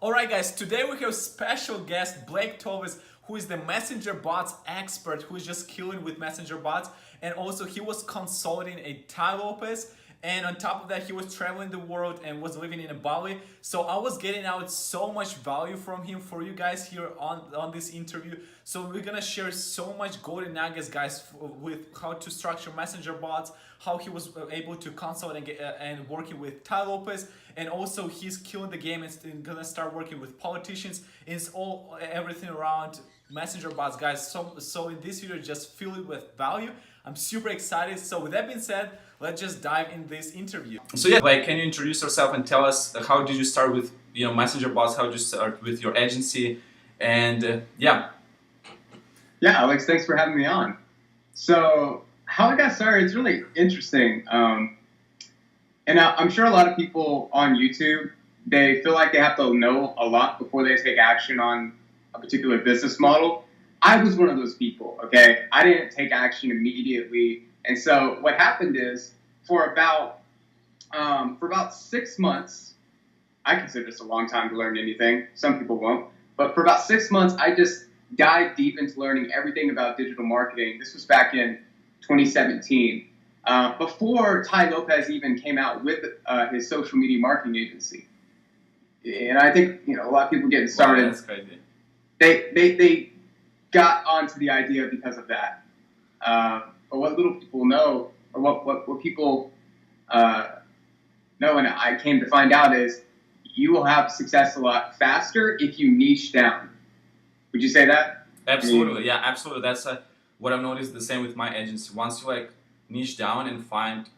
Alright guys, today we have special guest Blake Toves, who is the messenger bots expert, who is just killing with messenger bots, and also he was consulting a Tai Lopez, and on top of that he was traveling the world and was living in Bali. So I was getting out so much value from him for you guys here on this interview. So we're gonna share so much golden nuggets, guys, with how to structure messenger bots, how he was able to consult and working with Tai Lopez, and also he's killing the game and gonna start working with politicians. It's all everything around messenger bots, guys. So in this video, just fill it with value. I'm super excited. So with that being said, let's just dive in this interview. So yeah, like, can you introduce yourself and tell us how did you start with messenger bots? How did you start with your agency? And yeah. Yeah, Alex, thanks for having me on. So how I got started, it's really interesting. And I'm sure a lot of people on YouTube, they feel like they have to know a lot before they take action on a particular business model. I was one of those people, okay? I didn't take action immediately. And so what happened is for about 6 months, I consider this a long time to learn anything. Some people won't. But for about 6 months, I just dived deep into learning everything about digital marketing. This was back in 2017, before Tai Lopez even came out with his social media marketing agency. And I think a lot of people getting started. Wow, that's crazy. They got onto the idea because of that. But what little people know, or what people know, and I came to find out, is you will have success a lot faster if you niche down. Would you say that? Absolutely, yeah, absolutely. That's what I've noticed. The same with my agency. Once you niche down and find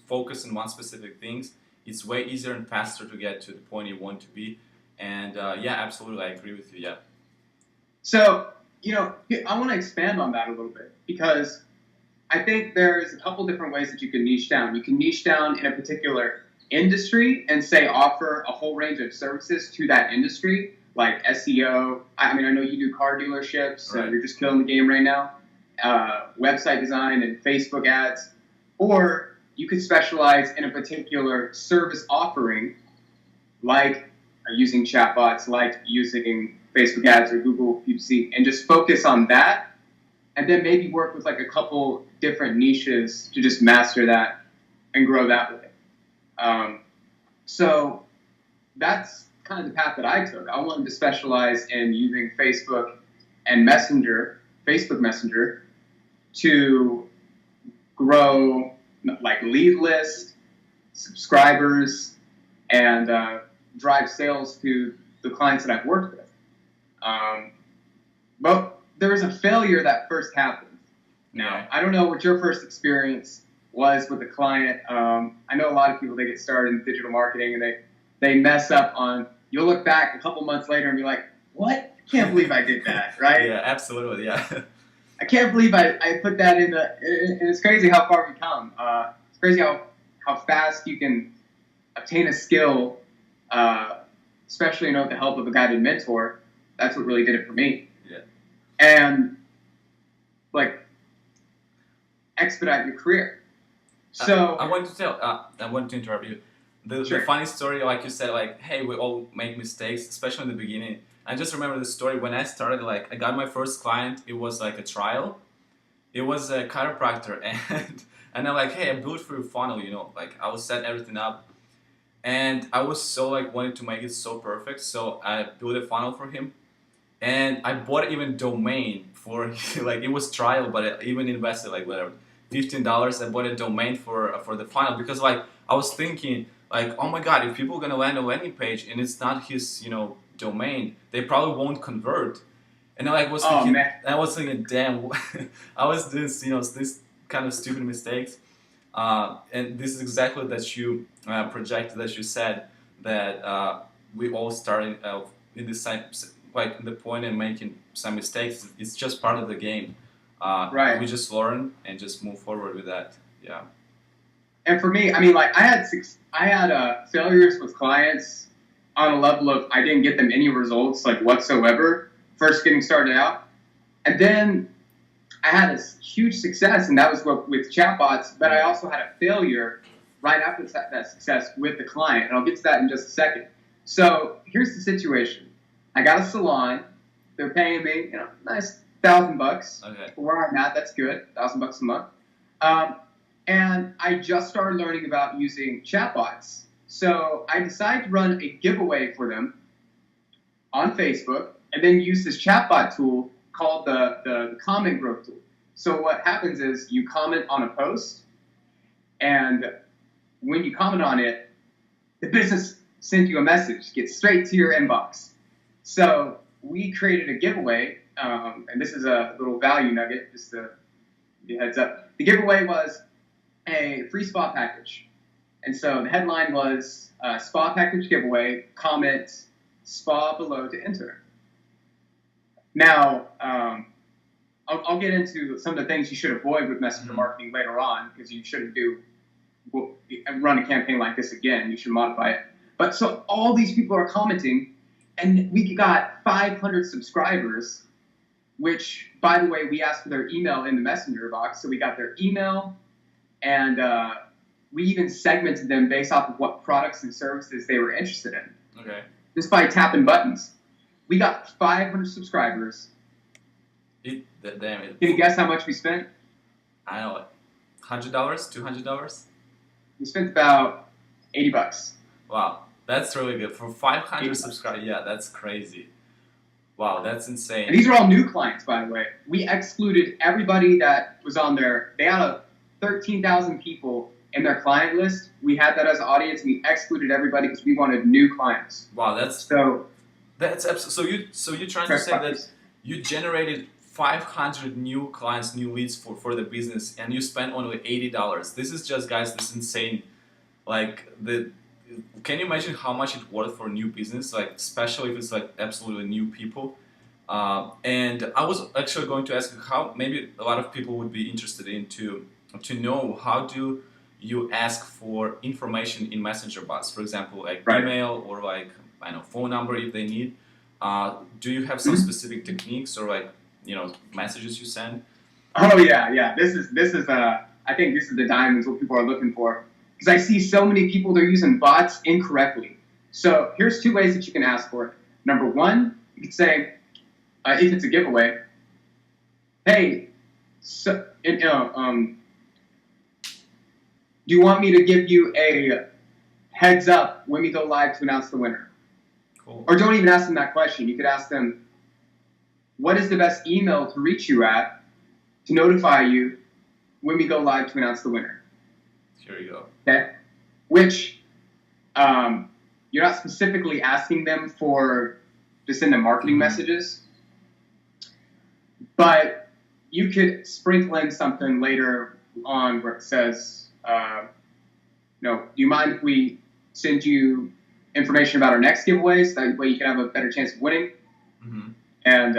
focus on one specific things, it's way easier and faster to get to the point you want to be. And yeah, absolutely, I agree with you. Yeah. So I want to expand on that a little bit, because I think there's a couple different ways that you can niche down. You can niche down in a particular industry and say offer a whole range of services to that industry, like SEO. I mean, I know you do car dealerships, right. You're just killing the game right now. Website design and Facebook ads. Or you could specialize in a particular service offering, like using chatbots, like using Facebook ads or Google PPC, and just focus on that. And then maybe work with a couple different niches to just master that and grow that way. So that's kind of the path that I took. I wanted to specialize in using Facebook Messenger to grow lead list, subscribers, and drive sales to the clients that I've worked with. But there was a failure that first happened. Now, I don't know what your first experience was with a client. I know a lot of people, they get started in digital marketing and they mess up on, you'll look back a couple months later and be like, what? I can't believe I did that, right? Yeah, absolutely, yeah. I can't believe I put that in and it's crazy how far we've come. It's crazy how fast you can obtain a skill, especially with the help of a guided mentor. That's what really did it for me. Yeah. And expedite your career. So I want to interrupt you. Sure. The funny story, like you said, hey, we all make mistakes, especially in the beginning. I just remember the story when I started. I got my first client. It was a trial. It was a chiropractor, and I'm hey, I built for your funnel. I will set everything up, and I was so wanted to make it so perfect. So I built a funnel for him, and I bought even domain for it was trial, but I even invested whatever $15. I bought a domain for the funnel, because I was thinking oh my god, if people are gonna land a landing page and it's not his domain, they probably won't convert. And I was thinking, damn, I was doing this kind of stupid mistakes. And this is exactly that you projected, that you said that we all started in the same in the point and making some mistakes. It's just part of the game. Right. We just learn and just move forward with that. Yeah. And for me, I mean, I had failures with clients on a level of I didn't get them any results whatsoever first getting started out, and then I had a huge success, and that was with chatbots. But I also had a failure right after that success with the client, and I'll get to that in just a second. So here's the situation. I got a salon. They're paying me, nice $1,000. Okay. For where I'm at, that's good. $1,000 a month. And I just started learning about using chatbots. So I decided to run a giveaway for them on Facebook, and then use this chatbot tool called the comment growth tool. So what happens is you comment on a post, and when you comment on it, the business sends you a message, gets straight to your inbox. So we created a giveaway, and this is a little value nugget, just to give you a heads up. The giveaway was a free spa package. And so the headline was spa package giveaway, comment spa below to enter. Now, I'll get into some of the things you should avoid with messenger marketing later on, because you shouldn't run a campaign like this again. You should modify it. But so all these people are commenting, and we got 500 subscribers, which, by the way, we asked for their email in the messenger box. So we got their email, and we even segmented them based off of what products and services they were interested in. Okay. Just by tapping buttons. We got 500 subscribers. Damn it. Can you guess how much we spent? I don't know, $100, $200? We spent about $80. Wow, that's really good. For 500 subscribers, yeah, that's crazy. Wow, that's insane. And these are all new clients, by the way. We excluded everybody that was on there. They had 13,000 people in their client list. We had that as an audience, and we excluded everybody because we wanted new clients. Wow, that's absolutely. So you're trying to say that you generated 500 new clients, new leads for the business, and you spent only $80. This is just, guys, this is insane. Like, can you imagine how much it's worth for a new business? Like, especially if it's like absolutely new people. And I was actually going to ask you how maybe a lot of people would be interested in to know how do you ask for information in messenger bots, for example, like email or like, I don't know, phone number if they need. Do you have some specific techniques or like, messages you send? Oh yeah. This is I think this is the diamonds what people are looking for, because I see so many people, they're using bots incorrectly. So here's two ways that you can ask for it. Number one, you could say, if it's a giveaway, hey, so do you want me to give you a heads up when we go live to announce the winner? Cool. Or don't even ask them that question. You could ask them, what is the best email to reach you at to notify you when we go live to announce the winner? Here you go. Okay. Which you're not specifically asking them to send them marketing messages, but you could sprinkle in something later on where it says, do you mind if we send you information about our next giveaways? That way you can have a better chance of winning. Mm-hmm. And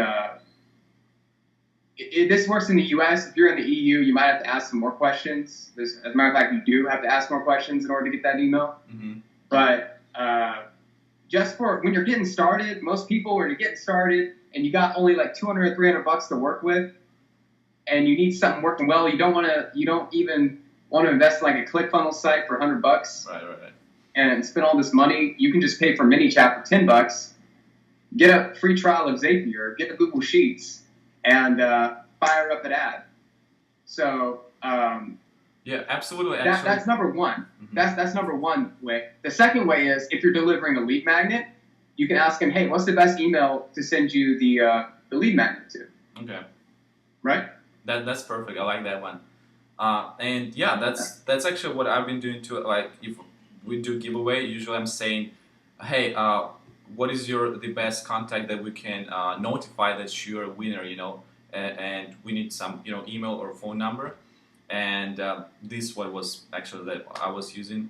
this works in the U.S. If you're in the EU, you might have to ask some more questions. As a matter of fact, you do have to ask more questions in order to get that email. Mm-hmm. But just for when you're getting started, most people, when you're getting started and you got only like $200 or $300 to work with, and you need something working well, you don't even want to invest in like a ClickFunnels site for $100. Right. And spend all this money. You can just pay for ManyChat for $10. Get a free trial of Zapier, get a Google Sheets, and fire up an ad. So yeah, absolutely. That's number one. Mm-hmm. That's number one way. The second way is if you're delivering a lead magnet, you can ask them, hey, what's the best email to send you the lead magnet to? Okay. Right. That's perfect. I like that one. And yeah, that's actually what I've been doing too. Like if we do giveaway, usually I'm saying, hey, what is the best contact that we can notify that you're a winner, and we need some, email or phone number. And this one was actually that I was using.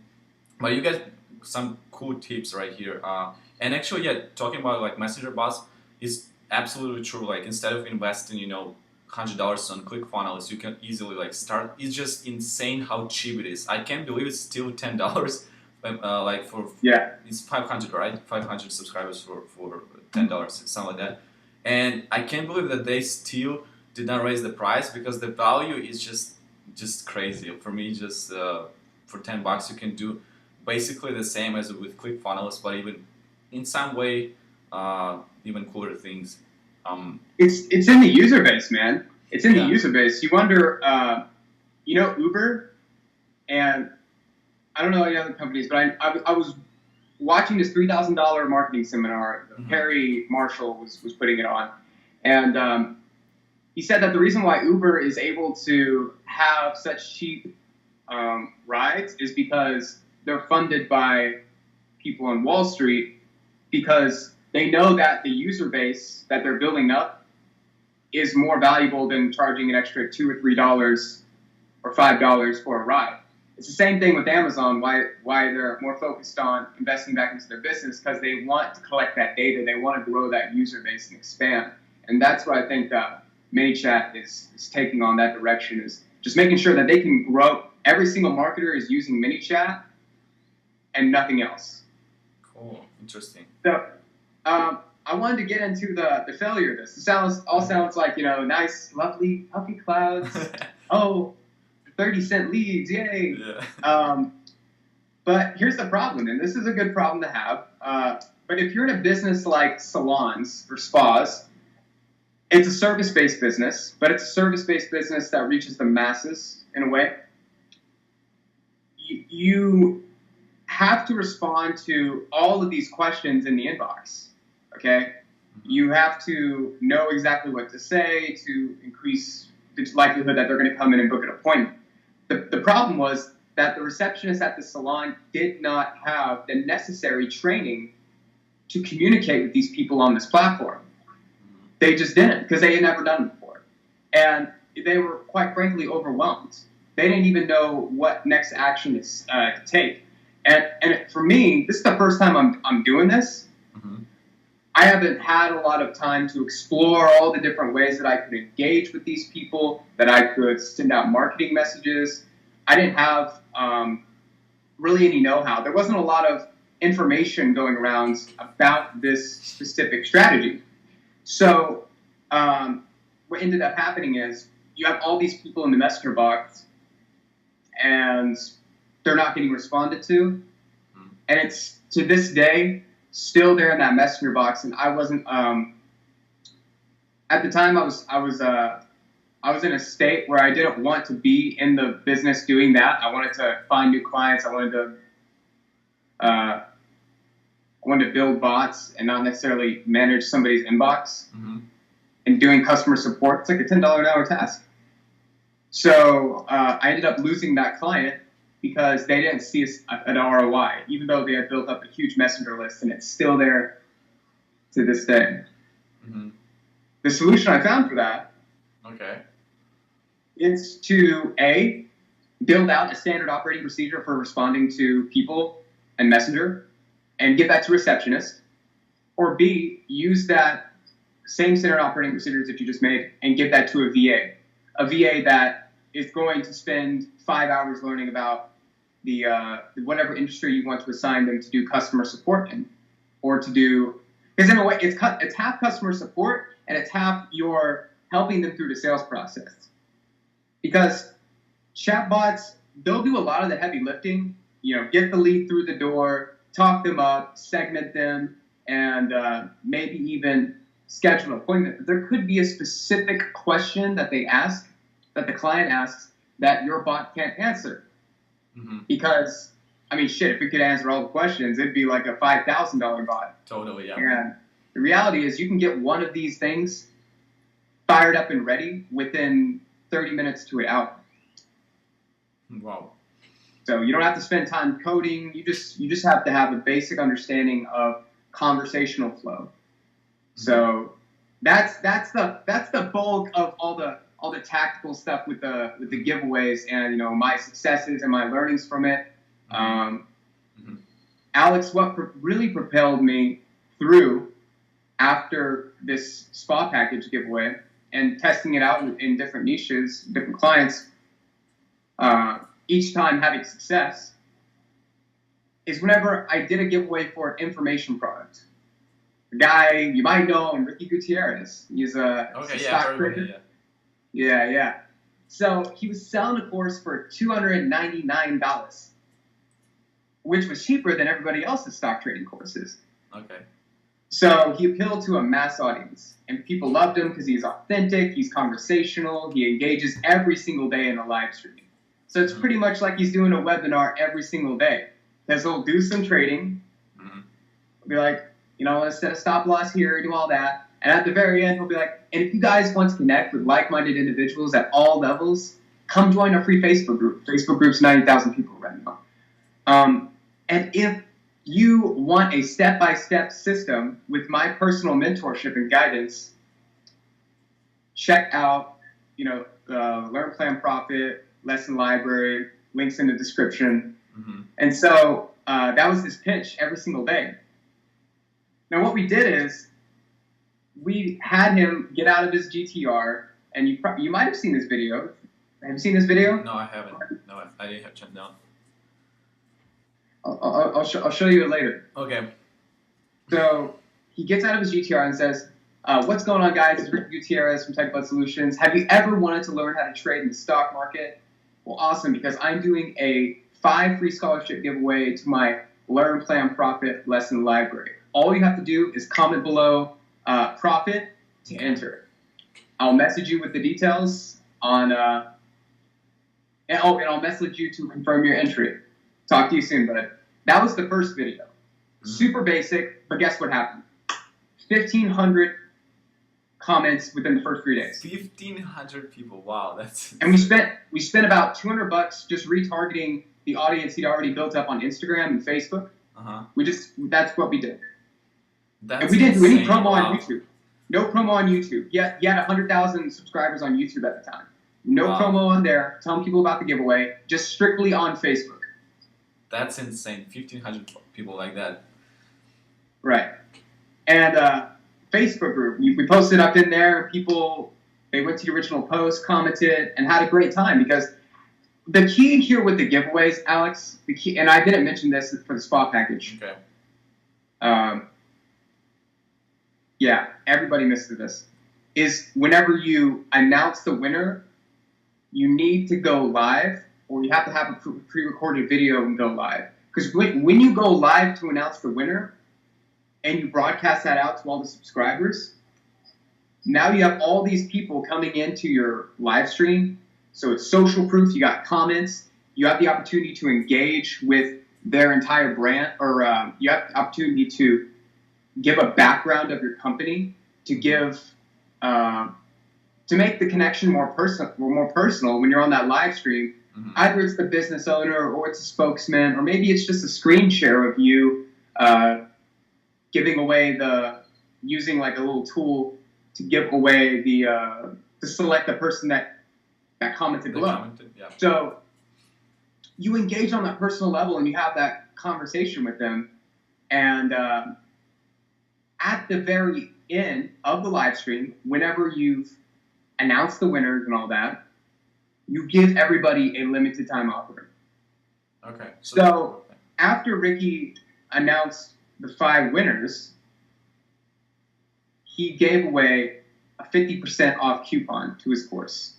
But you get some cool tips right here. And actually, yeah, talking about like messenger bots is absolutely true. Like instead of investing, $100 on ClickFunnels, you can easily like start. It's just insane how cheap it is. I can't believe it's still $10. It's 500, right? 500 subscribers for $10, something like that. And I can't believe that they still did not raise the price, because the value is just crazy. For me, just for $10 you can do basically the same as with ClickFunnels, but even in some way even cooler things. It's in the user base, man. It's in the Yeah. user base. You wonder, Uber, and I don't know any other companies, but I was watching this $3,000 marketing seminar. Perry Marshall was putting it on, and he said that the reason why Uber is able to have such cheap rides is because they're funded by people on Wall Street, because they know that the user base that they're building up is more valuable than charging an extra $2 or $3 or $5 for a ride. It's the same thing with Amazon, why they're more focused on investing back into their business, because they want to collect that data. They want to grow that user base and expand. And that's what I think ManyChat is taking on that direction, is just making sure that they can grow. Every single marketer is using ManyChat and nothing else. Cool. Interesting. So I wanted to get into the failure of this. It sounds like, nice, lovely, puffy clouds. Oh, 30-cent leads, yay. Yeah. But here's the problem, and this is a good problem to have. But if you're in a business like salons or spas, it's a service-based business, but it's a service-based business that reaches the masses in a way. You have to respond to all of these questions in the inbox, okay? You have to know exactly what to say to increase the likelihood that they're going to come in and book an appointment. The problem was that the receptionist at the salon did not have the necessary training to communicate with these people on this platform. They just didn't, because they had never done it before. And they were, quite frankly, overwhelmed. They didn't even know what next action to take. And for me, this is the first time I'm doing this. I haven't had a lot of time to explore all the different ways that I could engage with these people, that I could send out marketing messages. I didn't have really any know-how. There wasn't a lot of information going around about this specific strategy. So what ended up happening is you have all these people in the messenger box, and they're not getting responded to. And it's, to this day, still there in that messenger box. And I wasn't, at the time I was in a state where I didn't want to be in the business doing that. I wanted to find new clients. I wanted to build bots and not necessarily manage somebody's inbox. And doing customer support, it's like a $10 an hour task. So I ended up losing that client because they didn't see an ROI, even though they had built up a huge messenger list, and it's still there to this day. The solution I found for that is to, A, build out a standard operating procedure for responding to people and Messenger and give that to receptionist, or B, use that same standard operating procedures that you just made and give that to a VA that is going to spend 5 hours learning about the whatever industry you want to assign them to do customer support in, or to do, because in a way it's half customer support and it's half you're helping them through the sales process. Because chatbots, they'll do a lot of the heavy lifting, get the lead through the door, talk them up, segment them, and maybe even schedule an appointment. But there could be a specific question that they ask, that the client asks, that your bot can't answer. Because, if it could answer all the questions, it'd be like a $5,000 bot. Totally, yeah. And the reality is you can get one of these things fired up and ready within 30 minutes to an hour. Wow. So you don't have to spend time coding. You just have to have a basic understanding of conversational flow. So that's the bulk of all the tactical stuff with the giveaways and my successes and my learnings from it. Alex, what really propelled me through after this spa package giveaway and testing it out in different niches, different clients, each time having success, is whenever I did a giveaway for an information product. A guy, you might know him, Ricky Gutierrez. He's a stock trader. Yeah. So he was selling a course for $299, which was cheaper than everybody else's stock trading courses. Okay. So he appealed to a mass audience, and people loved him because he's authentic, he's conversational, he engages every single day in a live stream. So it's pretty much like he's doing a webinar every single day, because he'll do some trading, be like, you know, set a stop loss here, do all that, and at the very end he'll be like, and if you guys want to connect with like-minded individuals at all levels, come join our free Facebook group. Facebook group's 90,000 people right now. And if you want a step-by-step system with my personal mentorship and guidance, check out, you know, Learn, Plan, Profit, Lesson Library, links in the description. And so that was his pitch every single day. Now what we did is we had him get out of his GTR, and you might have seen this video. Have you seen this video? No, I haven't. No, I didn't have checked down. I'll show you it later. Okay. So he gets out of his GTR and says, what's going on, guys? It's Rick Gutierrez from Chatbots Solutions. Have you ever wanted to learn how to trade in the stock market? Well, awesome, because I'm doing a 5 free scholarship giveaway to my Learn, Plan, Profit lesson library. All you have to do is comment below profit to enter. I'll message you with the details on, and I'll message you to confirm your entry. Talk to you soon, bud. That was the first video. Super basic, but guess what happened? 1,500 comments within the first 3 days. 1,500 people. Wow, that's. And we spent about $200 just retargeting the audience he'd already built up on Instagram and Facebook. That's what we did. And we didn't do any promo on YouTube. No promo on YouTube. He had 100,000 subscribers on YouTube at the time. No promo on there, telling people about the giveaway, just strictly on Facebook. That's insane. 1,500 people like that. Right. And Facebook group, we posted up in there. People, they went to the original post, commented, and had a great time. Because the key here with the giveaways, Alex, the key, and I didn't mention this for the spa package. Okay. Yeah, everybody missed this. Is whenever you announce the winner, you need to go live, or you have to have a pre-recorded video and go live. Because when you go live to announce the winner, and you broadcast that out to all the subscribers, now you have all these people coming into your live stream. So it's social proof. You got comments. You have the opportunity to engage with their entire brand, or you have the opportunity to give a background of your company, to give to make the connection more personal when you're on that live stream. Either it's the business owner, or it's a spokesman, or maybe it's just a screen share of you giving away using like a little tool to give away to select the person that commented below. So you engage on that personal level, and you have that conversation with them, and at the very end of the live stream, whenever you've announced the winners and all that, you give everybody a limited time offer. Okay. So after Ricky announced the 5 winners, he gave away a 50% off coupon to his course.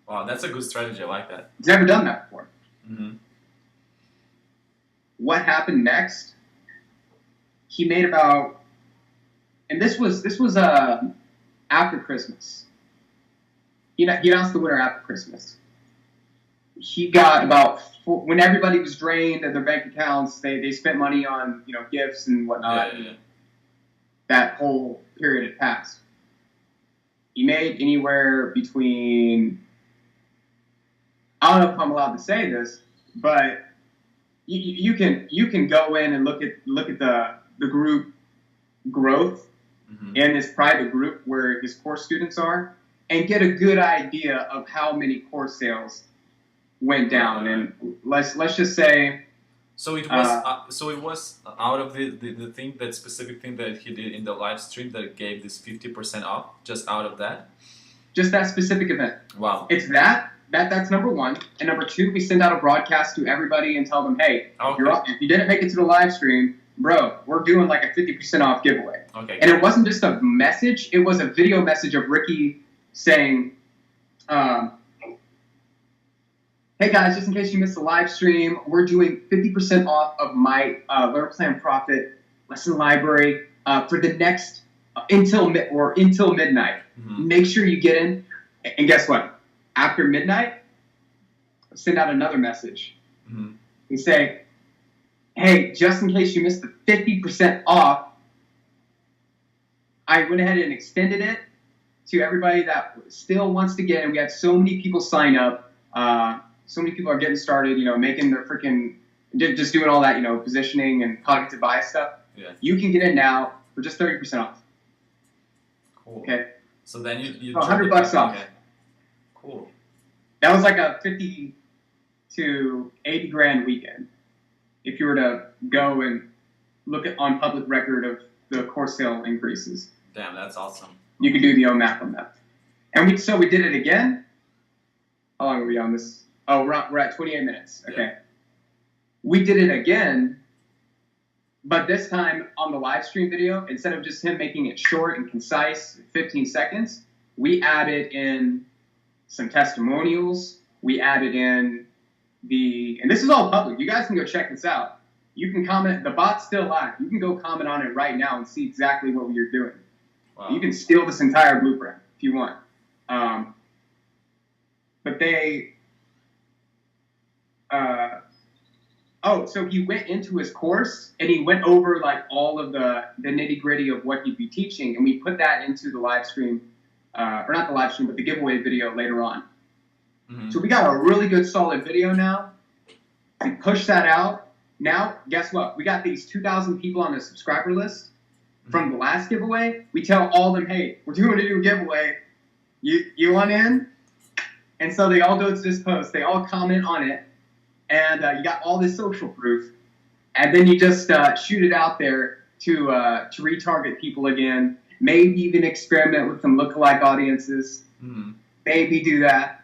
Wow, that's a good strategy. I like that. He's never done that before. What happened next? He made about, and this was after Christmas. He announced the winner after Christmas. He got about, when everybody was drained of their bank accounts, they spent money on gifts and whatnot. Yeah. That whole period had passed. He made anywhere between, I don't know if I'm allowed to say this, but you can go in and look at the group growth in this private group where his course students are, and get a good idea of how many course sales went down. And let's just say, so it was out of the thing, that specific thing that he did in the live stream that gave this 50% off, just out of that, just that specific event. Wow. It's that's number one. And number two, we send out a broadcast to everybody and tell them, hey, if you didn't make it to the live stream, bro, we're doing like a 50% off giveaway. Okay. And it wasn't just a message, it was a video message of Ricky saying, hey guys, just in case you missed the live stream, we're doing 50% off of my Learn, Plan, Profit lesson library for the next until midnight. Mm-hmm. Make sure you get in, and guess what? After midnight, send out another message. Mm-hmm. You say, hey, just in case you missed the 50% off, I went ahead and extended it to everybody that still wants to get in. We had so many people sign up. So many people are getting started, making their freaking, just doing all that, positioning and cognitive bias stuff. Yeah. You can get in now for just 30% off. Cool. Okay. So then you $100 off. Okay. Cool. That was like a 50 to 80 grand weekend. If you were to go and look at on public record of the course sale increases. Damn, that's awesome. You can do the own math on that. And we did it again. How long are we on this? Oh, we're at 28 minutes. Okay. Yeah. We did it again, but this time on the live stream video, instead of just him making it short and concise, 15 seconds, we added in some testimonials. We added in and this is all public. You guys can go check this out. You can comment. The bot's still live. You can go comment on it right now and see exactly what we're doing. Wow. You can steal this entire blueprint if you want. But they, so he went into his course and he went over like all of the nitty gritty of what he'd be teaching, and we put that into the live stream, or not the live stream, but the giveaway video later on. Mm-hmm. So we got a really good solid video now. We pushed that out. Now, guess what? We got these 2,000 people on the subscriber list from the last giveaway. We tell all of them, hey, we're doing a new giveaway. You want in? And so they all go to this post. They all comment on it. And you got all this social proof. And then you just shoot it out there to retarget people again. Maybe even experiment with some lookalike audiences. Mm-hmm. Maybe do that.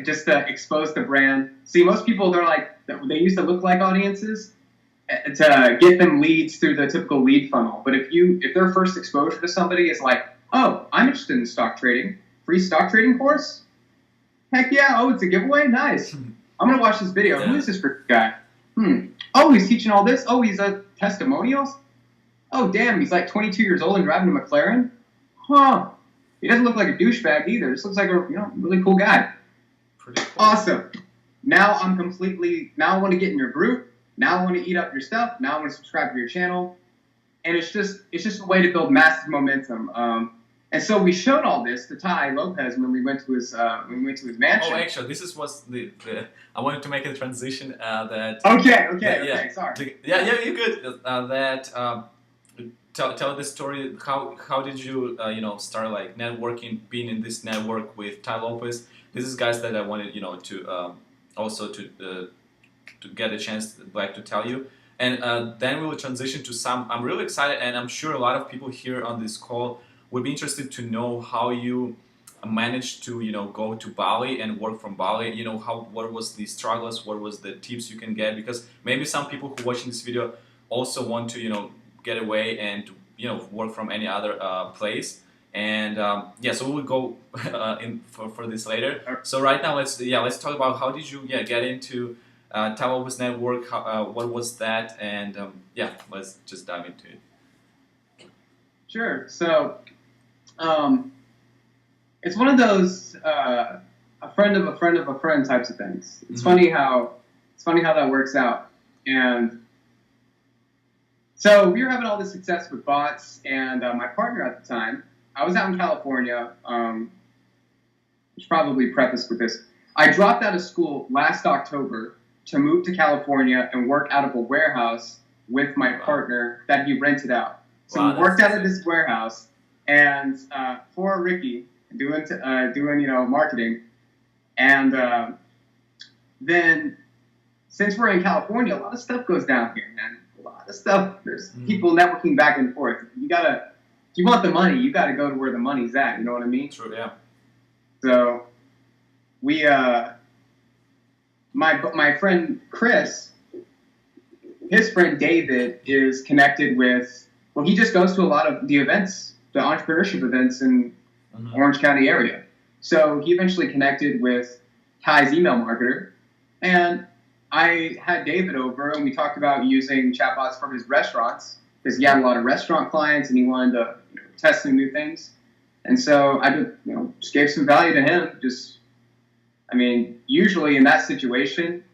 Just to expose the brand. See, most people, they use the lookalike audiences to get them leads through the typical lead funnel. But if their first exposure to somebody is like, oh, I'm interested in stock trading, free stock trading course? Heck yeah, oh, it's a giveaway? Nice. I'm going to watch this video. Yeah. Who is this guy? Oh, he's teaching all this? Oh, he's testimonials? Oh, damn, he's like 22 years old and driving a McLaren? Huh. He doesn't look like a douchebag either. This looks like a really cool guy. Pretty cool. Awesome. Now I want to get in your group. Now I want to eat up your stuff. Now I want to subscribe to your channel. And it's just a way to build massive momentum. And so we showed all this to Tai Lopez when we went to his mansion. Oh, actually, was the I wanted to make a transition that. Okay. Sorry. Yeah, you're good. Tell this story. How did you start like networking, being in this network with Tai Lopez? This is guys that I wanted to also to get a chance like to tell you, and then we will transition to some. I'm really excited, and I'm sure a lot of people here on this call would be interested to know how you managed to go to Bali and work from Bali. What was the struggles, what was the tips you can get, because maybe some people who are watching this video also want to get away and work from any other place. And so we'll go in for this later. So right now let's talk about how did you get into Tai Lopez network. What was that? And let's just dive into it. Sure. So it's one of those a friend of a friend of a friend types of things. It's funny how that works out. And so we were having all this success with bots, and my partner at the time, I was out in California. Should probably preface with this. I dropped out of school last October to move to California and work out of a warehouse with my partner that he rented out. So we worked out of this warehouse, and for Ricky, doing marketing, and then since we're in California, a lot of stuff goes down here, man. A lot of stuff. There's people networking back and forth. If you want the money, you got to go to where the money's at. You know what I mean? True. Yeah. So we, my friend Chris, his friend David is connected with. Well, he just goes to a lot of the events, the entrepreneurship events in Orange County area. So he eventually connected with Tai's email marketer, and I had David over, and we talked about using chatbots for his restaurants. because he had a lot of restaurant clients and he wanted to test some new things. And so I just gave some value to him. Usually in that situation,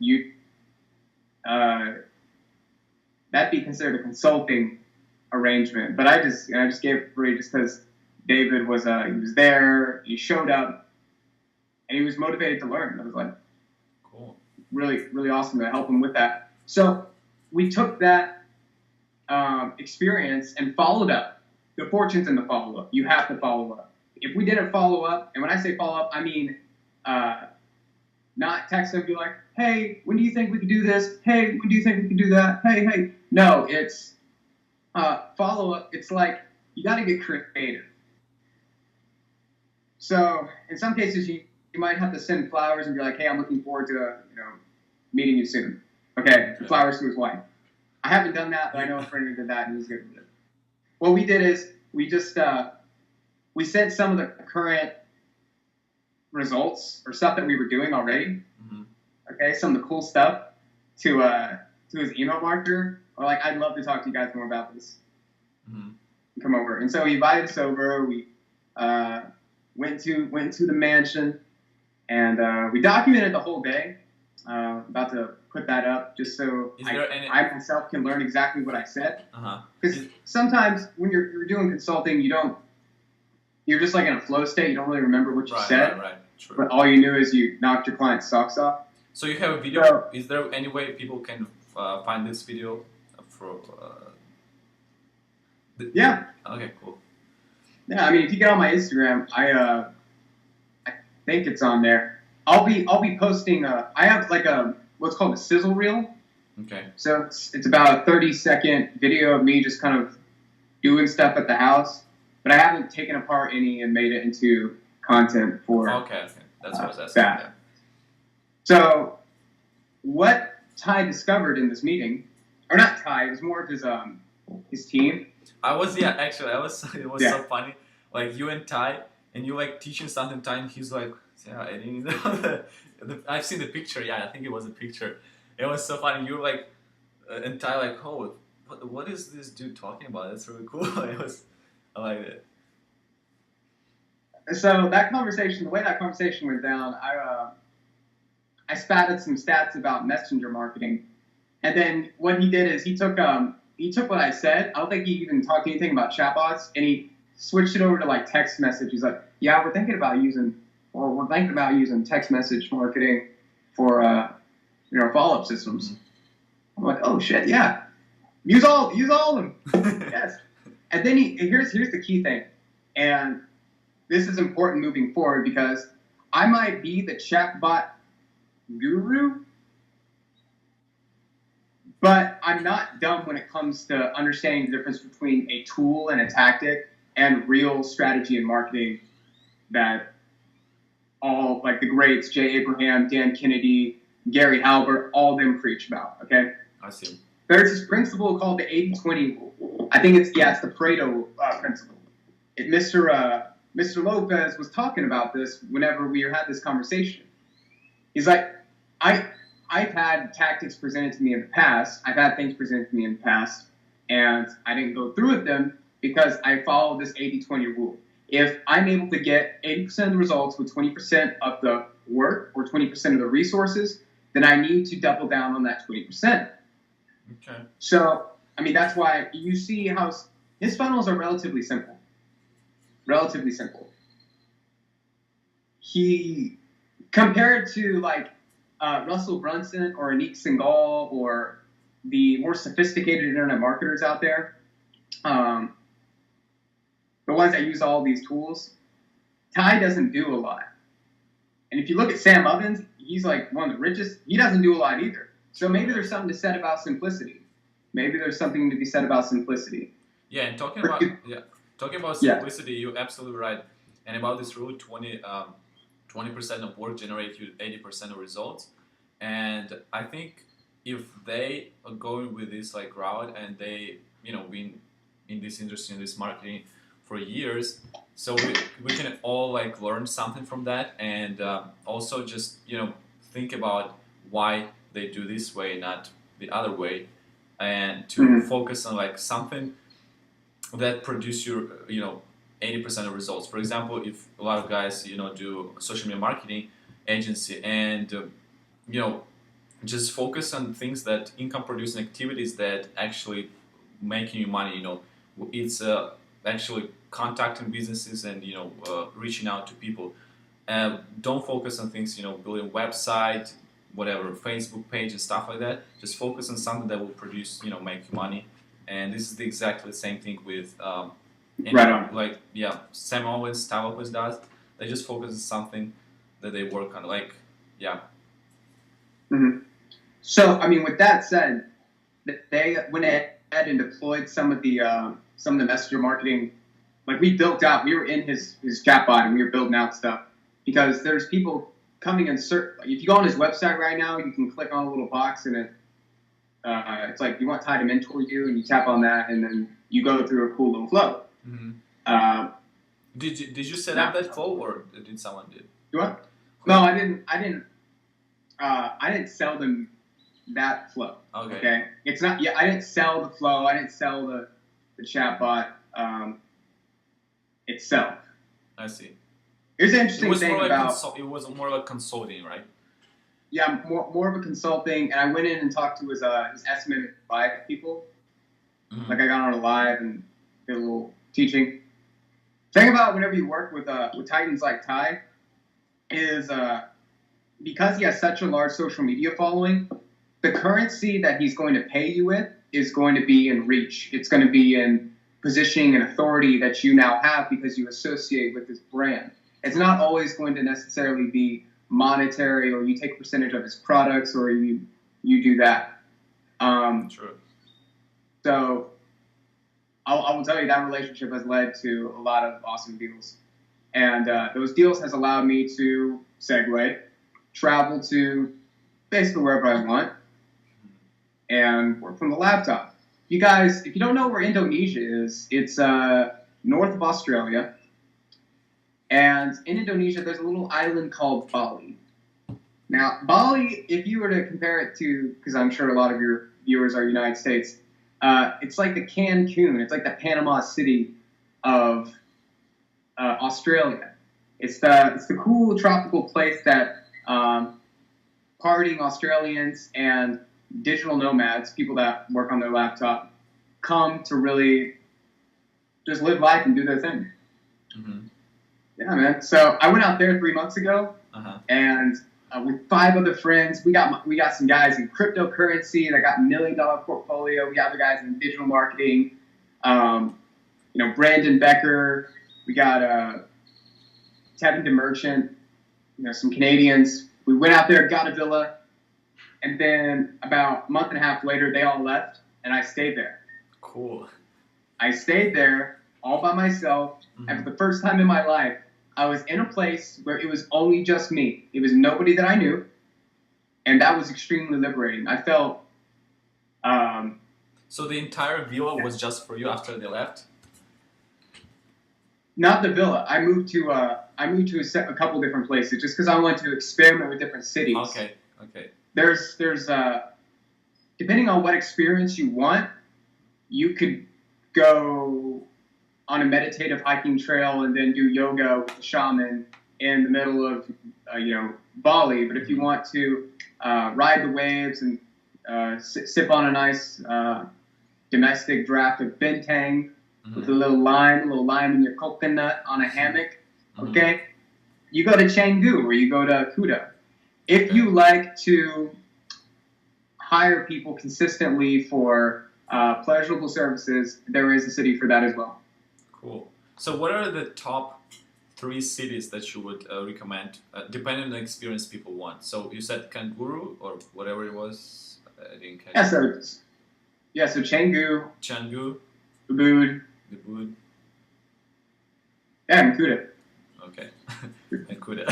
that'd be considered a consulting arrangement. But I just gave it free just because David was he was there, he showed up, and he was motivated to learn. I was like, cool, really, really awesome to help him with that. So we took that experience and followed up. The fortune's in the follow up. You have to follow up. If we didn't follow up, and when I say follow up, I mean not text them, be like, hey, when do you think we could do this? Hey, when do you think we could do that? Hey. No, it's follow up. It's like you got to get creative. So in some cases, you might have to send flowers and be like, hey, I'm looking forward to meeting you soon. Okay, flowers to his wife. I haven't done that, but I know a friend who did that and he's good with it. What we did is we just we sent some of the current results or stuff that we were doing already. Mm-hmm. Okay, some of the cool stuff to his email marketer. Or like, I'd love to talk to you guys more about this. Mm-hmm. Come over, and so he invited us over. We went to the mansion, and we documented the whole day. About to put that up just so I myself can learn exactly what I said. Because sometimes when you're doing consulting, you're just like in a flow state. You don't really remember what you said. Right. True. But all you knew is you knocked your client's socks off. So you have a video. So, is there any way people can find this video? Yeah. Okay, cool. Yeah, if you get on my Instagram, I think it's on there. I'll be posting. I have like what's called a sizzle reel. Okay. So it's about a 30-second video of me just kind of doing stuff at the house, but I haven't taken apart any and made it into content for. Okay. That's what I was asking. That. Yeah. So what Tai discovered in this meeting, or not Tai, it was more of his team. It was so funny. Like you and Tai, and you like teaching something to Tai, and he's like, yeah, I didn't know I've seen the picture. Yeah, I think it was a picture. It was so funny. You were like, and Tai like, oh, what is this dude talking about? That's really cool. I like it. So the way that conversation went down, I spatted some stats about messenger marketing, and then what he did is he took what I said. I don't think he even talked anything about chatbots, and he switched it over to like text message. He's like, yeah, we're thinking about using text message marketing for follow-up systems. I'm like, oh shit, yeah, use all of them. Yes. And then here's the key thing, and this is important moving forward because I might be the chatbot guru, but I'm not dumb when it comes to understanding the difference between a tool and a tactic and real strategy and marketing that all like the greats, Jay Abraham, Dan Kennedy, Gary Halbert, all of them preach about, okay? I see. There's this principle called the 80-20 rule. I think it's the Pareto principle. Mr. Lopez was talking about this whenever we had this conversation. He's like, I've had tactics presented to me in the past. I've had things presented to me in the past, and I didn't go through with them because I follow this 80-20 rule. If I'm able to get 80% of the results with 20% of the work or 20% of the resources, then I need to double down on that 20%. Okay. So, that's why you see how his funnels are relatively simple. He, compared to like Russell Brunson or Anik Singhal or the more sophisticated internet marketers out there, the ones that use all these tools, Tai doesn't do a lot. And if you look at Sam Ovens, he's like one of the richest. He doesn't do a lot either. So maybe there's something to said about simplicity. Yeah, and talking about simplicity, you're absolutely right. And about this rule, 20% of work generates you 80% of results. And I think if they are going with this like route and they, been in this industry, in this marketing for years, so we can all like learn something from that, and also just think about why they do this way, not the other way, and to focus on like something that produce your 80% of results. For example, if a lot of guys do social media marketing agency and just focus on things that income producing activities that actually making you money. It's actually contacting businesses and reaching out to people. Don't focus on things building a website, whatever, Facebook page and stuff like that. Just focus on something that will produce make you money. And this is exactly the same thing with Right on. like Sam Owens, Tai Lopez does. They just focus on something that they work on. Like Mm-hmm. So, I mean, with that said, they went ahead and deployed some of the messenger marketing. Like we were in his chatbot and we were building out stuff because there's people coming in search. Like if you go on his website right now, you can click on a little box and it's like you want Tai to mentor you, and you tap on that, and then you go through a cool little flow. Mm-hmm. Did you set up that flow, or did someone do? You what? No, I didn't. I didn't sell them that flow. Okay. It's not. Yeah, I didn't sell the flow. I didn't sell the chatbot itself. I see. Here's an interesting thing about. It was more like consulting, right? Yeah, more of a consulting, and I went in and talked to his SMMA people. Mm-hmm. Like I got on a live and did a little teaching. Thing about whenever you work with titans like Tai is because he has such a large social media following, the currency that he's going to pay you with is going to be in reach. It's going to be in positioning and authority that you now have because you associate with this brand. It's not always going to necessarily be monetary, or you take a percentage of his products, or you do that. True. So I will tell you that relationship has led to a lot of awesome deals. And those deals has allowed me to segue, travel to basically wherever I want, and work from the laptop. You guys, if you don't know where Indonesia is, it's north of Australia. And in Indonesia, there's a little island called Bali. Now, Bali, if you were to compare it to, because I'm sure a lot of your viewers are United States, it's like the Cancun. It's like the Panama City of Australia. It's the cool tropical place that partying Australians and digital nomads, people that work on their laptop, come to really just live life and do their thing. Mm-hmm. Yeah, man. So I went out there 3 months ago, and with 5 other friends, we got some guys in cryptocurrency that got $1 million portfolio. We got other guys in digital marketing. Brandon Becker. We got Tevin DeMerchant. Some Canadians. We went out there, got a villa, and then about a month and a half later, they all left, and I stayed there. Cool. I stayed there all by myself, and for the first time in my life, I was in a place where it was only just me. It was nobody that I knew, and that was extremely liberating. I felt. So the entire villa was just for you after they left? Not the villa. I moved to a couple different places just because I wanted to experiment with different cities. Okay. There's depending on what experience you want, you could go on a meditative hiking trail and then do yoga with the shaman in the middle of Bali. But if you want to ride the waves and sip on a nice domestic draft of bentang with a little lime in your coconut on a hammock, okay, you go to Canggu or you go to Kuta. If you like to hire people consistently for pleasurable services, there is a city for that as well. Cool. So what are the top 3 cities that you would recommend, depending on the experience people want? So you said Kangaroo or whatever it was? I didn't catch it. So Canggu, Ubud. Yeah, and Kuta. Okay. And Kuta.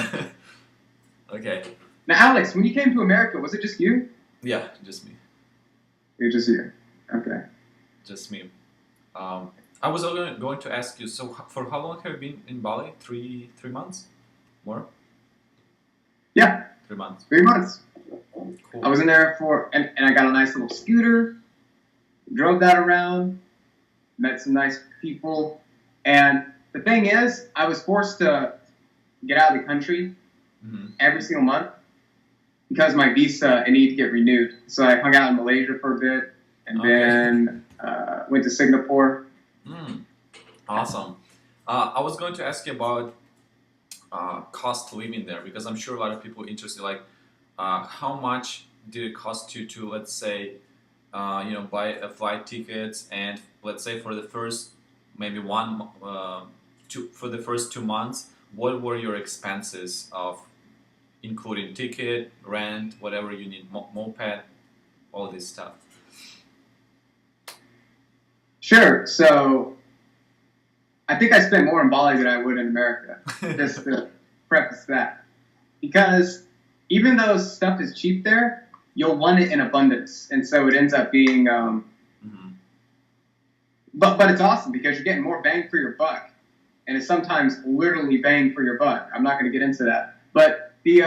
Okay. Now, Alex, when you came to America, was it just you? Yeah, just me. It was just you. Okay. Just me. I was going to ask you, so for how long have you been in Bali? 3 months? More? Yeah. 3 months. 3 months. Cool. I was in there and I got a nice little scooter, drove that around, met some nice people. And the thing is, I was forced to get out of the country every single month because my visa, it needed to get renewed. So I hung out in Malaysia for a bit, and then went to Singapore. Awesome. I was going to ask you about cost living there, because I'm sure a lot of people are interested. Like, how much did it cost you to, let's say, buy a flight tickets, and let's say for the first maybe for the first 2 months, what were your expenses of including ticket, rent, whatever you need, moped, all this stuff? Sure. So I think I spent more in Bali than I would in America, just to preface that. Because even though stuff is cheap there, you'll want it in abundance. And so it ends up being, but it's awesome because you're getting more bang for your buck. And it's sometimes literally bang for your buck. I'm not going to get into that. But the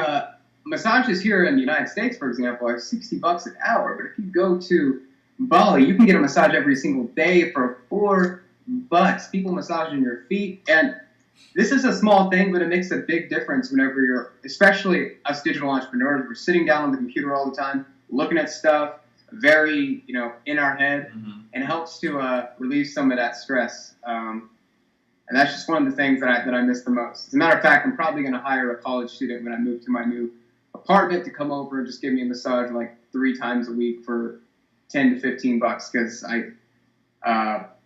massages here in the United States, for example, are $60 an hour. But if you go to Bali, you can get a massage every single day for $4. People massaging your feet. And this is a small thing, but it makes a big difference whenever you're, especially us digital entrepreneurs, we're sitting down on the computer all the time, looking at stuff, very, in our head, and it helps to relieve some of that stress. And that's just one of the things that I miss the most. As a matter of fact, I'm probably going to hire a college student when I move to my new apartment to come over and just give me a massage like 3 times a week for $10 to $15, because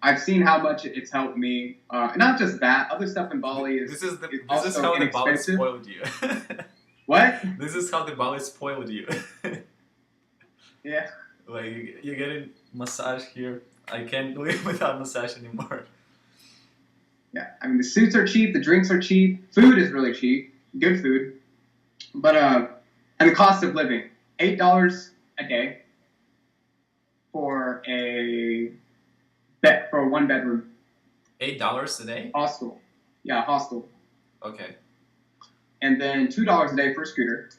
I've seen how much it's helped me. And not just that, other stuff in Bali is This is how the Bali spoiled you. What? This is how the Bali spoiled you. Yeah. Like, you're getting massage here. I can't live without massage anymore. Yeah, I mean, the suits are cheap, the drinks are cheap, food is really cheap, good food. But, and the cost of living, $8 a day for a 1-bedroom. $8 a day? Hostel. Yeah, hostel. Okay. And then $2 a day for a scooter.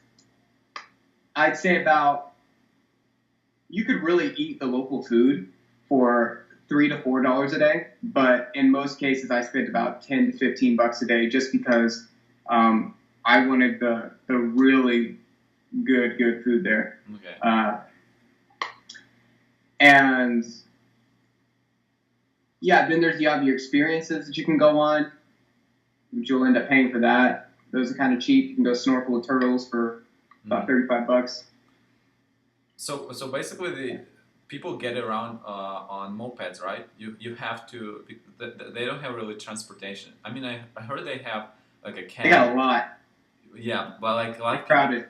I'd say you could really eat the local food for $3 to $4 a day, but in most cases I spent about $10 to $15 a day just because I wanted the really good food there. Okay. And yeah, then you have your experiences that you can go on, which you'll end up paying for that. Those are kind of cheap. You can go snorkel with turtles for about $35. So basically, the people get around on mopeds, right? You have to. They don't have really transportation. I mean, I heard they have like a cab. They got a lot. Yeah, but like crowded.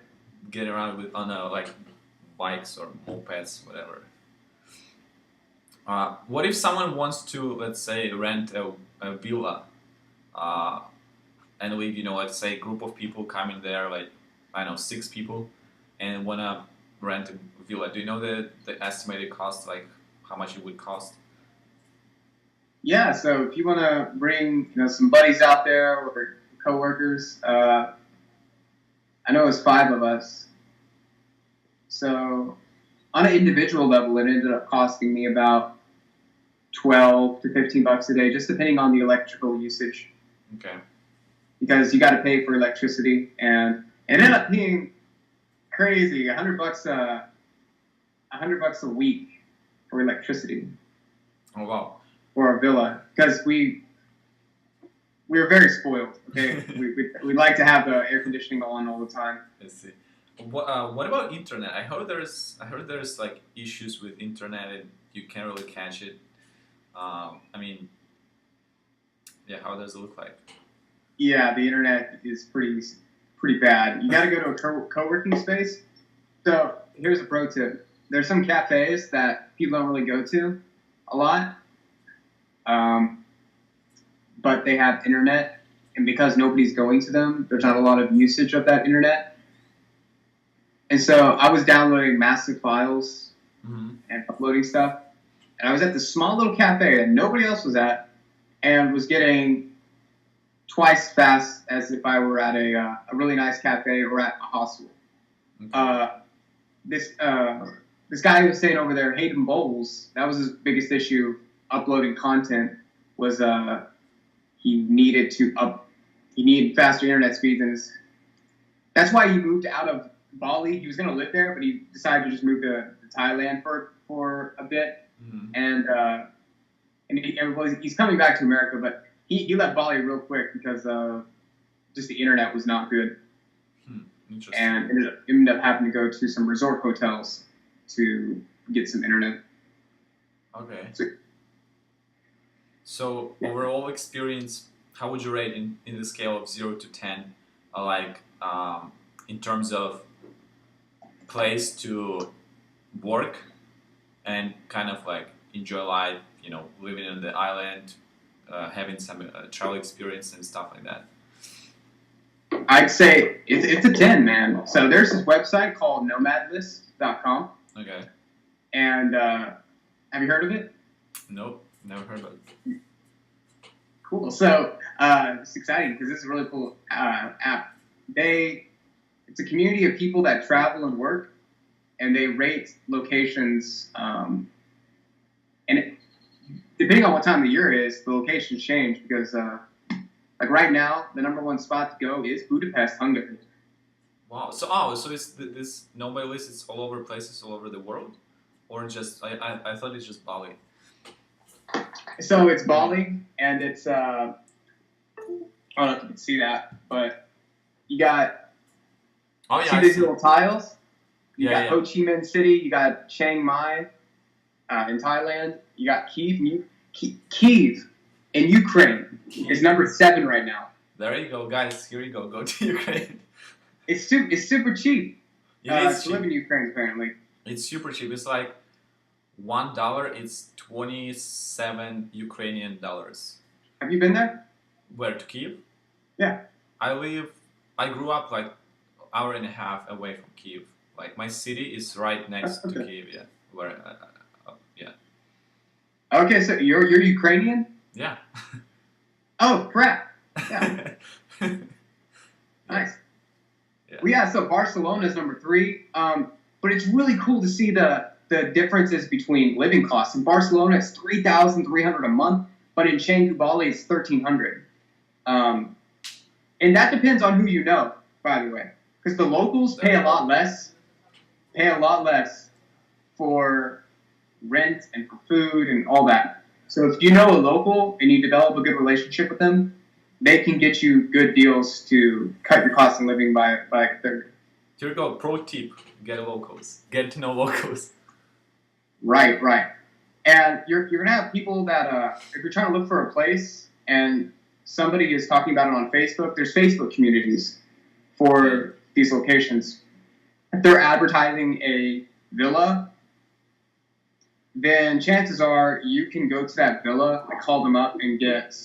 Get around on like bikes or mopeds, whatever. What if someone wants to, let's say, rent a villa, and we, let's say, a group of people coming there, like, I don't know, 6 people, and wanna rent a villa? Do you know the estimated cost, like how much it would cost? Yeah, so if you want to bring some buddies out there or coworkers, I know it's 5 of us. So on an individual level, it ended up costing me about $12 to $15 a day, just depending on the electrical usage. Okay. Because you got to pay for electricity, and it ended up being crazy. $100 a week for electricity. Oh wow. For a villa, because we were very spoiled. Okay, we like to have the air conditioning on all the time. I see. What about internet? I heard there's like issues with internet and you can't really catch it. I mean, yeah, how does it look like? Yeah, the internet is pretty bad. You got to go to a co-working space. So here's a pro tip. There's some cafes that people don't really go to a lot, but they have internet, and because nobody's going to them, there's not a lot of usage of that internet. And so I was downloading massive files and uploading stuff, and I was at this small little cafe that nobody else was at, and was getting twice fast as if I were at a really nice cafe or at a hostel. Okay. This guy who was staying over there, Hayden Bowles, that was his biggest issue uploading content was he needed faster internet speeds, and that's why he moved out of Bali. He was going to live there, but he decided to just move to Thailand for a bit, and he's coming back to America, but he left Bali real quick because just the internet was not good. Interesting. And ended up having to go to some resort hotels to get some internet. Okay. So overall experience, how would you rate in the scale of 0 to 10, in terms of place to work and kind of like enjoy life, living on the island, having some travel experience and stuff like that? I'd say it's a 10, man. So there's this website called nomadlist.com. Okay. And have you heard of it? Nope, never heard of it. Cool. So it's exciting because this is a really cool app. It's a community of people that travel and work, and they rate locations. Depending on what time of the year it is, the locations change because, like right now, the number one spot to go is Budapest, Hungary. Wow. So it's this nobody list is all over places all over the world, or just I thought it's just Bali. So it's Bali, and it's I don't know if you can see that, but you got see these little tiles. You got Ho Chi Minh City, you got Chiang Mai in Thailand, you got Kyiv. Kyiv in Ukraine is number 7 right now. There you go, guys. Here you go. Go to Ukraine. It's super cheap to live in Ukraine, apparently. It's super cheap. It's like $1. It's 27 Ukrainian dollars. Have you been there? Where, to Kyiv? Yeah. I grew up like hour and a half away from Kyiv. Like my city is right next to Kyiv. Yeah. Where? Yeah. Okay, so you're Ukrainian? Yeah. Oh crap! Yeah. Nice. Yeah. Well, yeah. So Barcelona is number 3. But it's really cool to see the differences between living costs. In Barcelona, it's $3,300 a month, but in Canggu, Bali, it's $1,300. And that depends on who you know, by the way, because the locals pay a lot less for rent and for food and all that. So if you know a local and you develop a good relationship with them, they can get you good deals to cut your cost of living by a third. Here we go. Pro tip: get to know locals. Right. And you're gonna have people that if you're trying to look for a place and somebody is talking about it on Facebook, there's Facebook communities for these locations. If they're advertising a villa, then chances are you can go to that villa, call them up, and get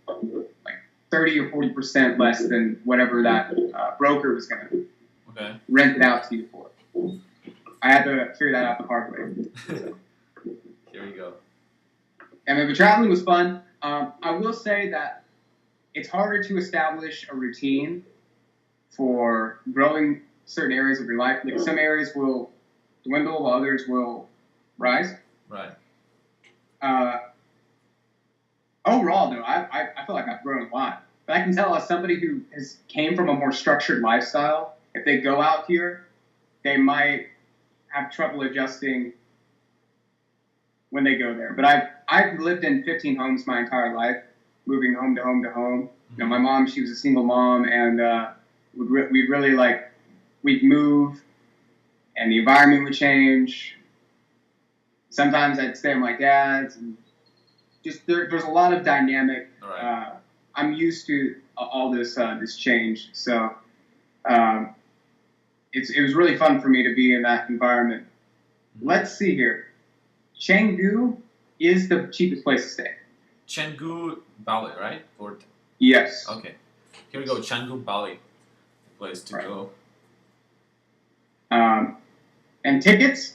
like 30 or 40% less than whatever that broker was going to rent it out to you for. I had to figure that out the hard way. Here we go. And the traveling was fun. I will say that it's harder to establish a routine for growing certain areas of your life. Like some areas will dwindle while others will rise. Right. Overall, though, I feel like I've grown a lot. But I can tell as somebody who came from a more structured lifestyle, if they go out here, they might have trouble adjusting when they go there. But I've lived in 15 homes my entire life, moving home to home to home. You know, my mom, she was a single mom, and we'd move, and the environment would change. Sometimes I'd stay at my dad's, and just there's a lot of dynamic. Right. I'm used to all this change, so it was really fun for me to be in that environment. Let's see here. Canggu is the cheapest place to stay. Canggu, Bali, right? Yes. Okay. Here we go. Canggu, Bali, place to go. And tickets,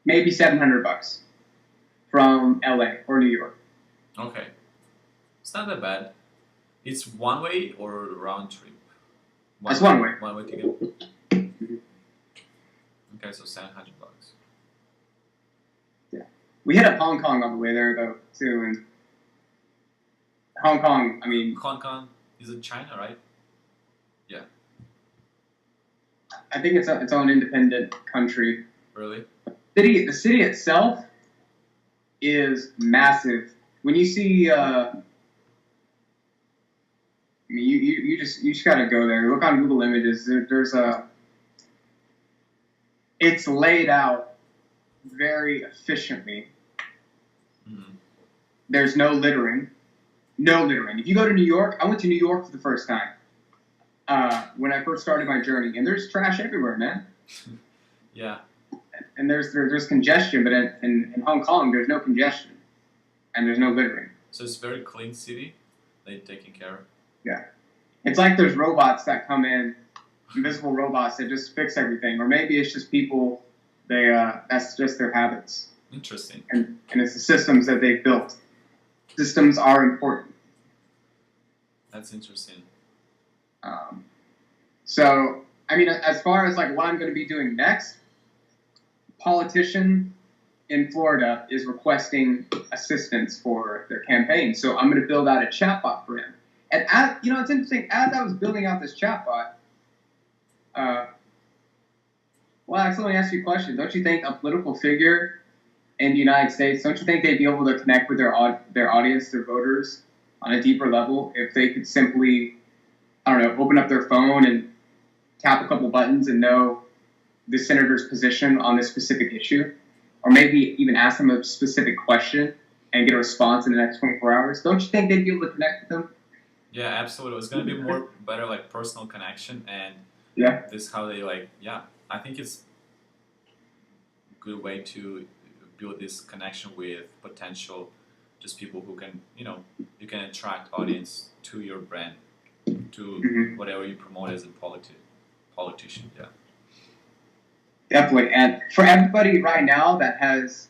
maybe $700 from LA or New York. Okay. It's not that bad. It's one way or round trip? It's one way. One way ticket. Okay, so $700. Yeah. We hit up Hong Kong on the way there though too, and Hong Kong. I mean, Hong Kong is in China, right? Yeah. I think it's its own independent country. Really? The city itself is massive. When you see, I mean, you just gotta go there. Look on Google Images. There's a, it's laid out very efficiently. Mm-hmm. There's no littering. No littering. If you go to New York, I went to New York for the first time when I first started my journey, and there's trash everywhere, man. Yeah. And there's congestion, but in Hong Kong, there's no congestion, and there's no littering. So it's a very clean city. They're taking care of. Yeah. It's like there's robots that come in, invisible robots that just fix everything, or maybe it's just people. That's just their habits. Interesting. And it's the systems that they've built. Systems are important. That's interesting. So, I mean, as far as like what I'm going to be doing next, politician in Florida is requesting assistance for their campaign. So I'm going to build out a chatbot for him. And it's interesting. As I was building out this chatbot, well, actually, let me ask you a question. Don't you think a political figure in the United States, don't you think they'd be able to connect with their audience, their voters, on a deeper level if they could simply, I don't know, open up their phone and tap a couple buttons and know the senator's position on this specific issue? Or maybe even ask them a specific question and get a response in the next 24 hours? Don't you think they'd be able to connect with them? Yeah, absolutely. It's going to be more better, like personal connection, and Yeah. this is how they like. Yeah, I think it's a good way to build this connection with potential, just people who can, you can attract audience to your brand, to whatever you promote as a politician. Yeah. Definitely. And for everybody right now that has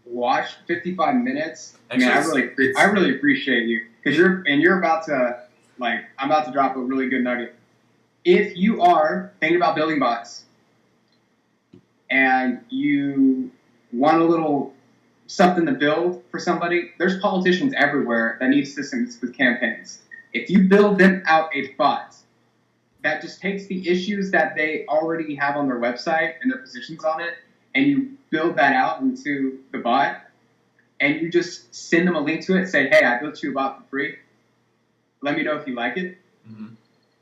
watched 55 minutes, Actually, I really appreciate you, because you're about to, like, I'm about to drop a really good nugget. If you are thinking about building bots and you want a little something to build for somebody, there's politicians everywhere that need assistance with campaigns. If you build them out a bot that just takes the issues that they already have on their website and their positions on it, and you build that out into the bot, and you just send them a link to it, say, hey, I built you a bot for free. Let me know if you like it. Mm-hmm.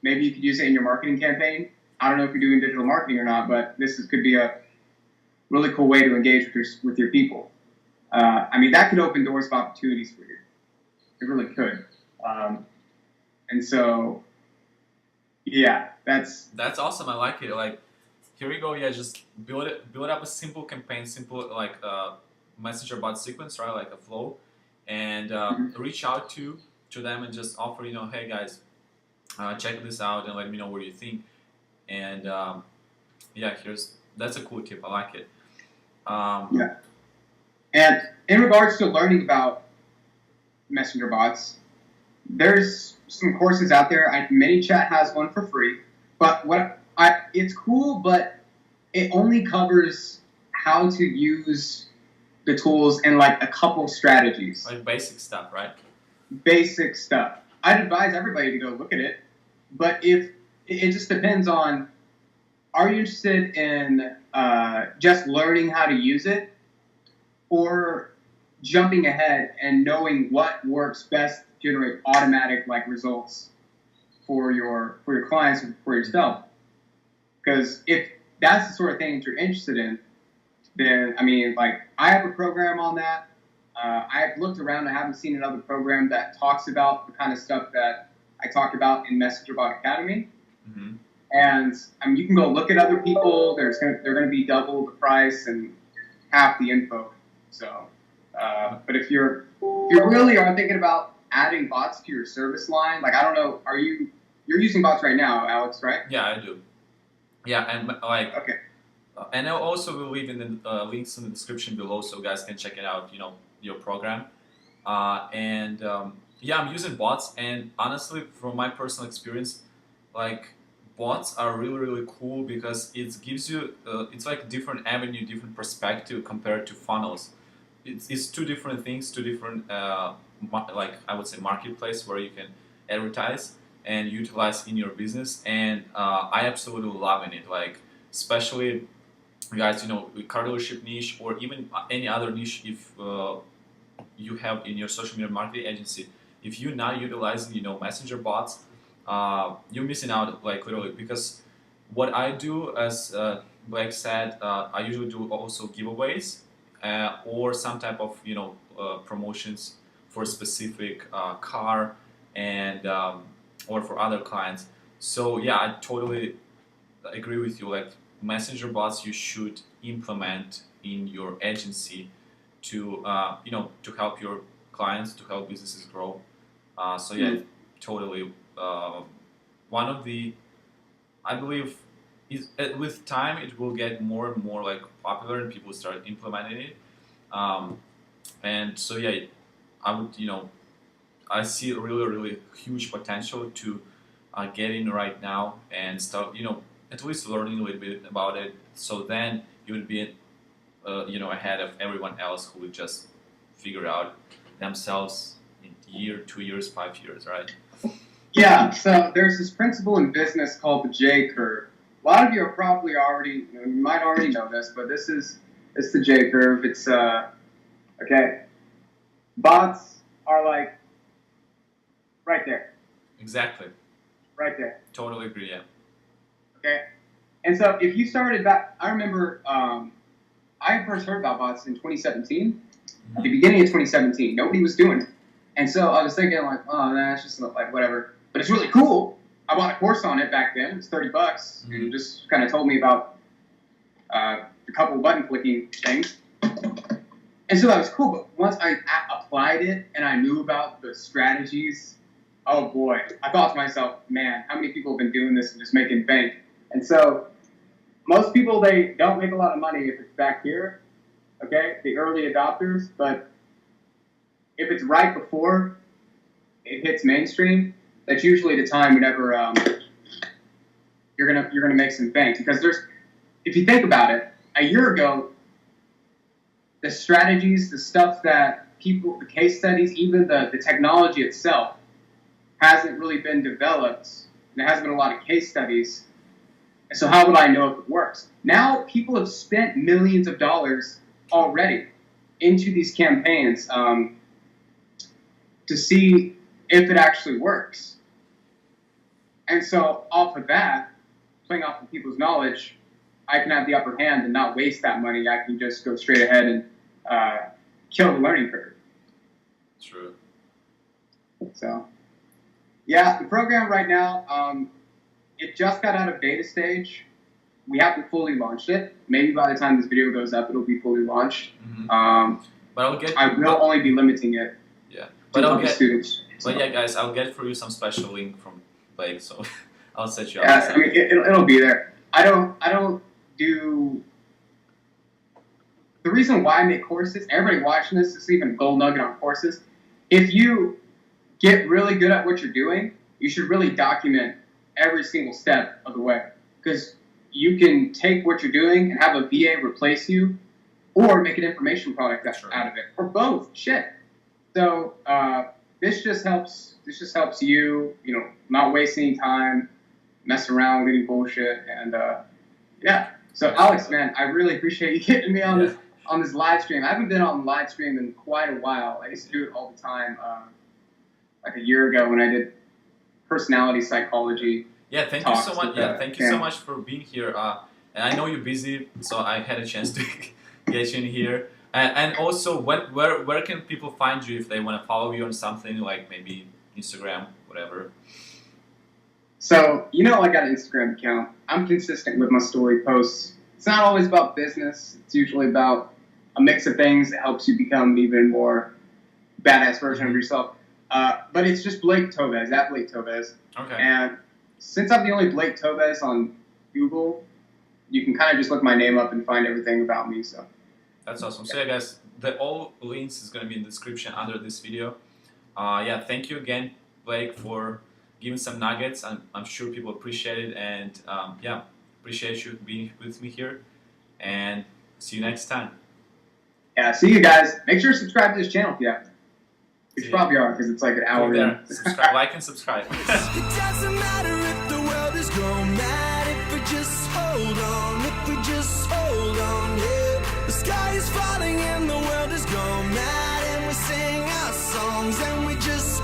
Maybe you could use it in your marketing campaign. I don't know if you're doing digital marketing or not, but could be a really cool way to engage with your people. I mean, that could open doors of opportunities for you. It really could. And so, yeah, that's awesome. I like it. Like, here we go. Yeah, just build up a simple campaign, simple like messenger bot sequence, right? Like a flow, and reach out to them and just offer, hey guys, check this out and let me know what you think. And yeah, that's a cool tip. I like it. Yeah. And in regards to learning about messenger bots, there's some courses out there. ManyChat has one for free, but it's cool, but it only covers how to use the tools and like a couple strategies. Like basic stuff, right? Basic stuff. I'd advise everybody to go look at it, but if it just depends on, are you interested in just learning how to use it, or jumping ahead and knowing what works best to generate automatic like results for your clients and for yourself? Because if that's the sort of thing that you're interested in, then I mean, like, I have a program on that. I've looked around. I haven't seen another program that talks about the kind of stuff that I talk about in Messenger Bot Academy. Mm-hmm. And I mean, you can go look at other people. They're going to be double the price and half the info. So, but if you really are thinking about adding bots to your service line, like, I don't know, you're using bots right now, Alex, right? Yeah, I do. Yeah, and like, okay. And I'll also will leave in the links in the description below, so guys can check it out. Your program. Yeah, I'm using bots, and honestly, from my personal experience, like, bots are really, really cool because it gives you it's like a different avenue, different perspective compared to funnels. it's two different things, two different like I would say marketplace where you can advertise and utilize in your business. And I absolutely loving it. Like especially guys, with car dealership niche or even any other niche, if you have in your social media marketing agency, if you're not utilizing messenger bots, you're missing out, like literally. Because what I do, as Blake said, I usually do also giveaways or some type of promotions for a specific car and or for other clients. So yeah, I totally agree with you. Like messenger bots, you should implement in your agency to to help your clients, to help businesses grow. So yeah, totally. One of the, I believe, is with time it will get more and more like popular and people start implementing it. Um, and so yeah, I would I see a really really huge potential to get in right now and start at least learning a little bit about it. So then you would be ahead of everyone else who would just figure out themselves in year, 2 years, 5 years, right? Yeah, so there's this principle in business called the J curve. A lot of you are probably already, you might already know this, but it's the J curve. It's okay. Bots are like right there, Exactly. right there. Totally agree. Yeah. Okay, and so if you started back, I remember I first heard about bots in 2017. At the beginning of 2017, nobody was doing it, and so I was thinking like, oh, nah, it's just like whatever. But it's really cool. I bought a course on it back then. It was $30, and just kind of told me about a couple button clicking things. And so that was cool. But once I applied it and I knew about the strategies, oh boy, I thought to myself, man, how many people have been doing this and just making bank? And so most people, they don't make a lot of money if it's back here, okay, the early adopters. But if it's right before it hits mainstream, that's usually the time whenever you're gonna make some bank. Because if you think about it, a year ago, the strategies, the stuff that people, the case studies, even the technology itself hasn't really been developed. And there hasn't been a lot of case studies. And so how would I know if it works? Now people have spent millions of dollars already into these campaigns to see if it actually works. And so off of that, playing off of people's knowledge, I can have the upper hand and not waste that money. I can just go straight ahead and kill the learning curve. True. So, yeah, the program right now, it just got out of beta stage. We haven't fully launched it. Maybe by the time this video goes up, it'll be fully launched. But I will only be limiting it. Yeah, but I'll get students. But yeah, guys, I'll get for you some special link from Blake, so I'll set you up. Yeah, I mean, it'll be there. I don't do. The reason why I make courses, everybody watching this is even a gold nugget on courses. If you get really good at what you're doing, you should really document every single step of the way. Because you can take what you're doing and have a VA replace you, or make an information product out of it, or both. Shit. So this just helps. This just helps you, not waste any time, mess around with any bullshit, and yeah. So Alex, man, I really appreciate you getting me on this live stream. I haven't been on live stream in quite a while. I used to do it all the time, like a year ago when I did personality psychology. Yeah, thank you so much. Yeah, thank you so much for being here. And I know you're busy, so I had a chance to get you in here. And also, where can people find you if they want to follow you on something like maybe Instagram, whatever? So, I got an Instagram account. I'm consistent with my story posts. It's not always about business. It's usually about a mix of things that helps you become an even more badass version of yourself. But it's just Blake Toves, at Blake Toves. Okay. And since I'm the only Blake Toves on Google, you can kind of just look my name up and find everything about me. So that's awesome. So yeah, guys, all links is going to be in the description under this video. Yeah, thank you again, Blake, for giving some nuggets. I'm sure people appreciate it, and yeah, appreciate you being with me here, and see you next time. Yeah, see you guys. Make sure to subscribe to this channel if you haven't. Which See you ya. probably are because it's like an hour Go there. in. Subscribe, like and subscribe. It doesn't matter if the world is gone mad, if we just hold on, if we just hold on, yeah. The sky is falling and the world is gone mad, and we sing our songs and we just